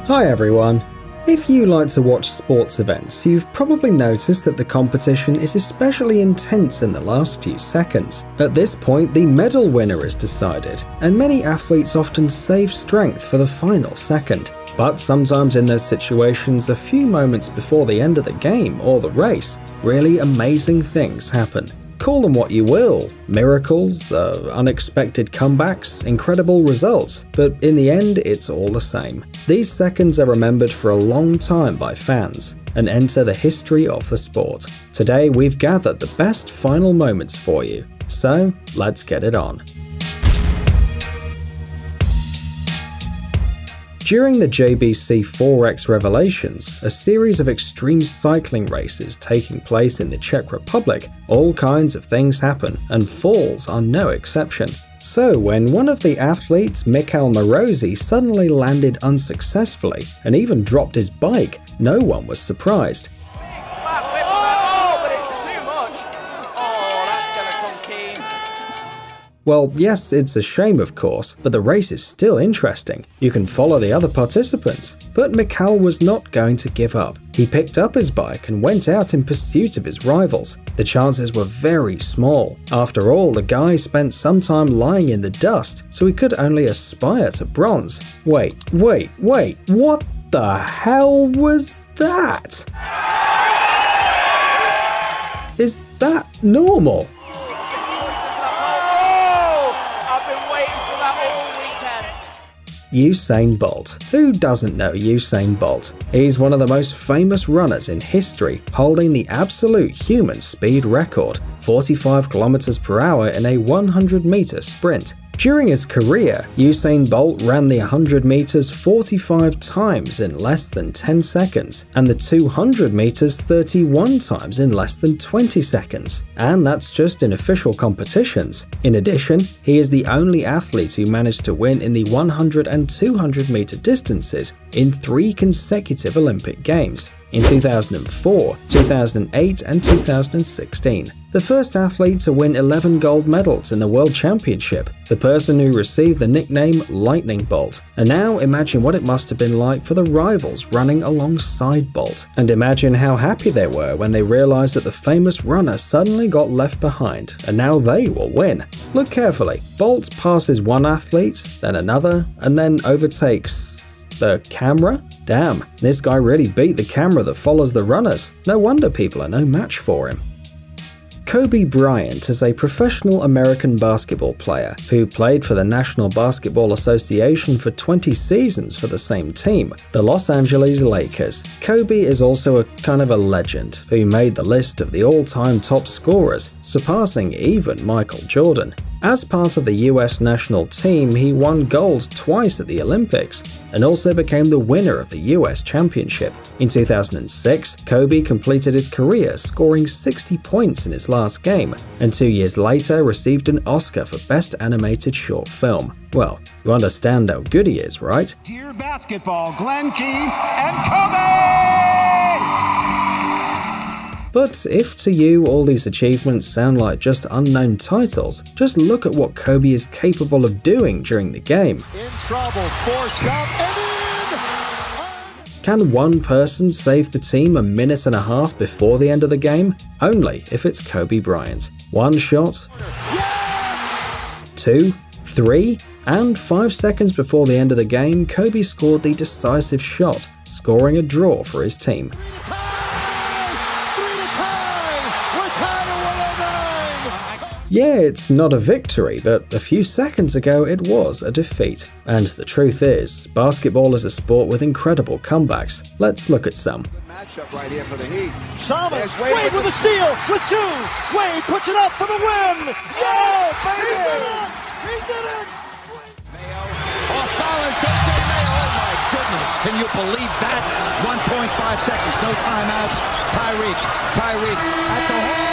Hi everyone! If you like to watch sports events, you've probably noticed that the competition is especially intense in the last few seconds. At this point, the medal winner is decided, and many athletes often save strength for the final second. But sometimes in those situations, a few moments before the end of the game or the race, really amazing things happen. Call them what you will, miracles, unexpected comebacks, incredible results, but in the end it's all the same. These seconds are remembered for a long time by fans and enter the history of the sport. Today we've gathered the best final moments for you, so let's get it on. During the JBC 4X Revelations, a series of extreme cycling races taking place in the Czech Republic, all kinds of things happen, and falls are no exception. So when one of the athletes, Michal Morozi, suddenly landed unsuccessfully and even dropped his bike, no one was surprised. Well, yes, it's a shame of course, but the race is still interesting. You can follow the other participants. But Michal was not going to give up. He picked up his bike and went out in pursuit of his rivals. The chances were very small. After all, the guy spent some time lying in the dust, so he could only aspire to bronze. Wait, what the hell was that? Is that normal? Usain Bolt. Who doesn't know Usain Bolt? He's one of the most famous runners in history, holding the absolute human speed record, 45 km per hour in a 100-meter sprint. During his career, Usain Bolt ran the 100 meters 45 times in less than 10 seconds, and the 200 meters 31 times in less than 20 seconds. And that's just in official competitions. In addition, he is the only athlete who managed to win in the 100 and 200 meter distances in 3 consecutive Olympic Games. In 2004, 2008 and 2016. The first athlete to win 11 gold medals in the World Championship, the person who received the nickname Lightning Bolt. And now imagine what it must have been like for the rivals running alongside Bolt. And imagine how happy they were when they realized that the famous runner suddenly got left behind, and now they will win. Look carefully. Bolt passes one athlete, then another, and then overtakes the camera? Damn, this guy really beat the camera that follows the runners. No wonder people are no match for him. Kobe Bryant is a professional American basketball player who played for the National Basketball Association for 20 seasons for the same team, the Los Angeles Lakers. Kobe is also a kind of a legend who made the list of the all-time top scorers, surpassing even Michael Jordan. As part of the US national team, he won gold twice at the Olympics and also became the winner of the US Championship. In 2006, Kobe completed his career scoring 60 points in his last game, and 2 years later received an Oscar for Best Animated Short Film. Well, you understand how good he is, right? Dear basketball, Glenn Key and Kobe! But if to you all these achievements sound like just unknown titles, just look at what Kobe is capable of doing during the game. In trouble, forced up, and in! Can one person save the team a minute and a half before the end of the game? Only if it's Kobe Bryant. 1 shot, Yes! 2, 3, and 5 seconds before the end of the game, Kobe scored the decisive shot, scoring a draw for his team. Yeah, it's not a victory, but a few seconds ago it was a defeat. And the truth is, basketball is a sport with incredible comebacks. Let's look at some. Matchup right here for the Heat. Thomas, Wade with a steal, with 2. Wade puts it up for the win. Yeah, baby! He did it! Off balance, A.J. Mayo. Oh my goodness, can you believe that? 1.5 seconds, no timeouts. Tyreek at the hole.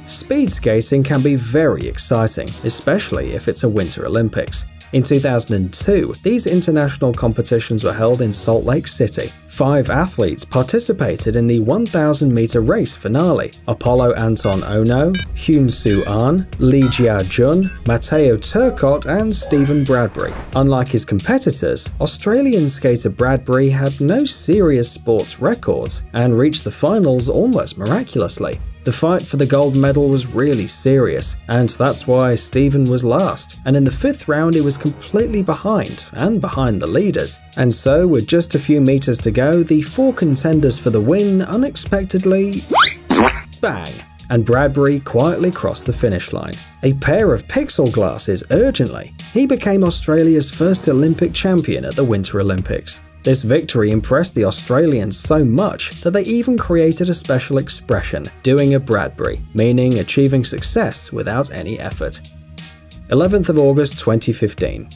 Speed skating can be very exciting, especially if it's a Winter Olympics. In 2002, these international competitions were held in Salt Lake City. 5 athletes participated in the 1,000-meter race finale: Apollo Anton Ono, Hyun Soo Ahn, Lee Jia Jun, Matteo Turcotte, and Stephen Bradbury. Unlike his competitors, Australian skater Bradbury had no serious sports records and reached the finals almost miraculously. The fight for the gold medal was really serious, and that's why Stephen was last, and in the 5th round he was completely behind the leaders. And so, with just a few meters to go, the 4 contenders for the win unexpectedly bang, and Bradbury quietly crossed the finish line. A pair of pixel glasses urgently. He became Australia's first Olympic champion at the Winter Olympics. This victory impressed the Australians so much that they even created a special expression, doing a Bradbury, meaning achieving success without any effort. 11th of August 2015.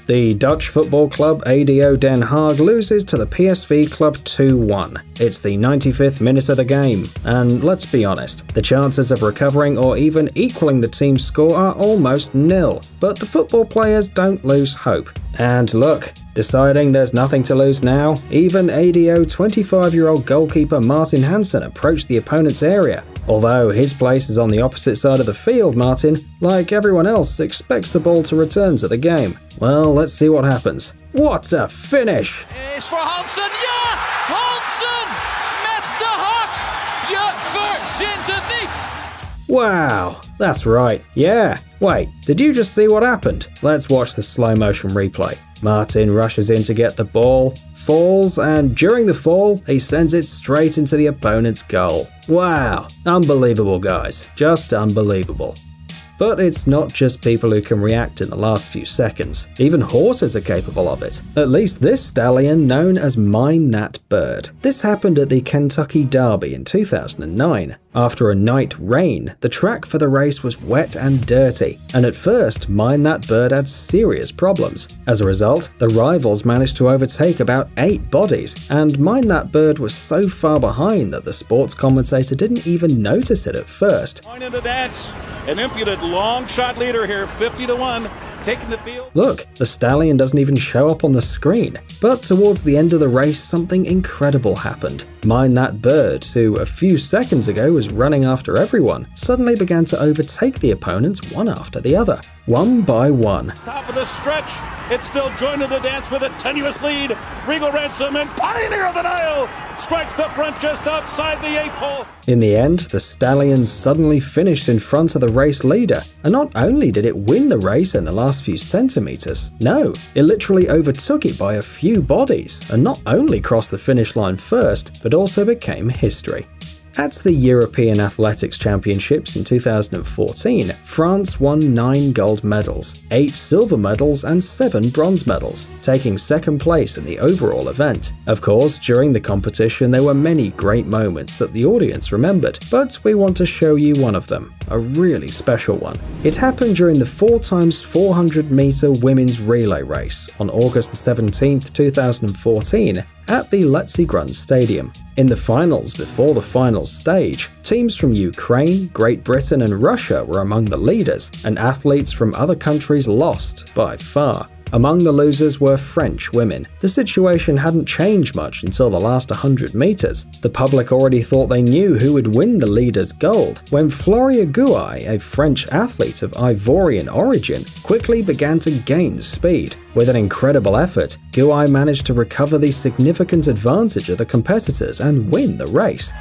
The Dutch football club ADO Den Haag loses to the PSV club 2-1. It's the 95th minute of the game, and let's be honest, the chances of recovering or even equaling the team's score are almost nil. But the football players don't lose hope. And look, deciding there's nothing to lose now, even ADO 25-year-old goalkeeper Martin Hansen approached the opponent's area. Although his place is on the opposite side of the field, Martin, like everyone else, expects the ball to return to the game. Well, let's see what happens. What a finish! Is voor Hansen, ja! Hansen met de hak! Je verzint het niet! Wow, that's right, yeah. Wait, did you just see what happened? Let's watch the slow motion replay. Martin rushes in to get the ball, falls, and during the fall, he sends it straight into the opponent's goal. Wow, unbelievable guys, just unbelievable. But it's not just people who can react in the last few seconds. Even horses are capable of it. At least this stallion known as Mine That Bird. This happened at the Kentucky Derby in 2009. After a night rain, the track for the race was wet and dirty, and at first, Mine That Bird had serious problems. As a result, the rivals managed to overtake about 8 bodies, and Mine That Bird was so far behind that the sports commentator didn't even notice it at first. Point in the dance, an impudent long shot leader here, 50-1. Taking the field. Look, the stallion doesn't even show up on the screen. But towards the end of the race, something incredible happened. Mine That Bird, who a few seconds ago was running after everyone, suddenly began to overtake the opponents one after the other, one by one. Top of the stretch, it's still joining the dance with a tenuous lead. Regal Ransom and Pioneer of the Nile strikes the front just outside the 8 pole. In the end, the stallion suddenly finished in front of the race leader, and not only did it win the race in the last few centimeters, no, it literally overtook it by a few bodies, and not only crossed the finish line first, but also became history. At the European Athletics Championships in 2014, France won 9 gold medals, 8 silver medals and 7 bronze medals, taking second place in the overall event. Of course, during the competition there were many great moments that the audience remembered, but we want to show you one of them, a really special one. It happened during the 4x400 meter women's relay race on August 17, 2014, at the Letzigrund Stadium. In the finals before the final stage, teams from Ukraine, Great Britain and Russia were among the leaders, and athletes from other countries lost by far. Among the losers were French women. The situation hadn't changed much until the last 100 meters. The public already thought they knew who would win the leaders' gold, when Floria Gouaille, a French athlete of Ivorian origin, quickly began to gain speed. With an incredible effort, Gouaille managed to recover the significant advantage of the competitors and win the race.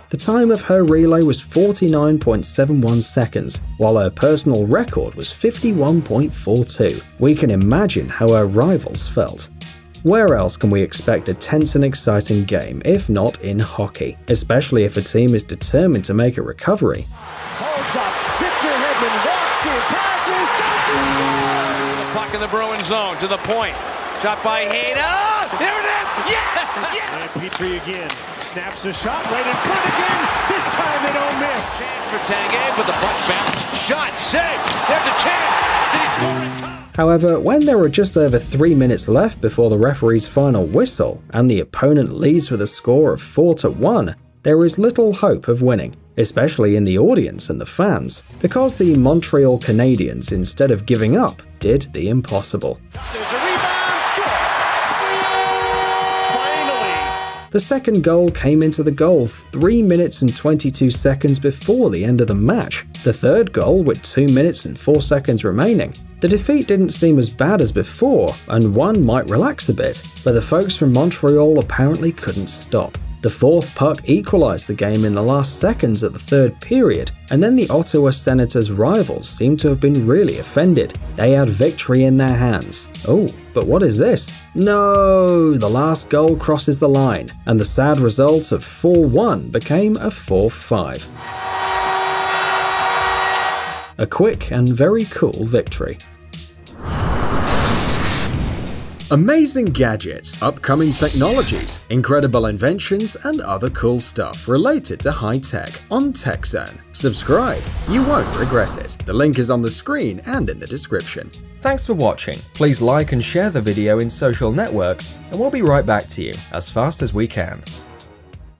The time of her relay was 49.71 seconds, while her personal record was 51.42. We can imagine how her rivals felt. Where else can we expect a tense and exciting game if not in hockey, especially if a team is determined to make a recovery? Holds up, Victor Hedman walks in, passes, Johnson scores! The puck in the Bruin zone to the point. Shot by Hayden. There it is! Yes! Yes! And Petrie again snaps a shot right in front again. This time they don't miss. Chance for Tanguay, but the puck bounced. Shot saved. There's a chance. Did he score in time? However, when there were just over 3 minutes left before the referee's final whistle and the opponent leads with a score of 4-1, there is little hope of winning, especially in the audience and the fans, because the Montreal Canadiens, instead of giving up, did the impossible. There's a rebound, score! Finally! The second goal came into the goal 3 minutes and 22 seconds before the end of the match. The third goal with 2 minutes and 4 seconds remaining. The defeat didn't seem as bad as before, and one might relax a bit, but the folks from Montreal apparently couldn't stop. The fourth puck equalized the game in the last seconds of the third period, and then the Ottawa Senators' rivals seemed to have been really offended. They had victory in their hands. Oh, but what is this? No! The last goal crosses the line, and the sad result of 4-1 became a 4-5. A quick and very cool victory. Amazing gadgets, upcoming technologies, incredible inventions, and other cool stuff related to high tech on TechZone. Subscribe, you won't regret it. The link is on the screen and in the description. Thanks for watching. Please like and share the video in social networks, and we'll be right back to you as fast as we can.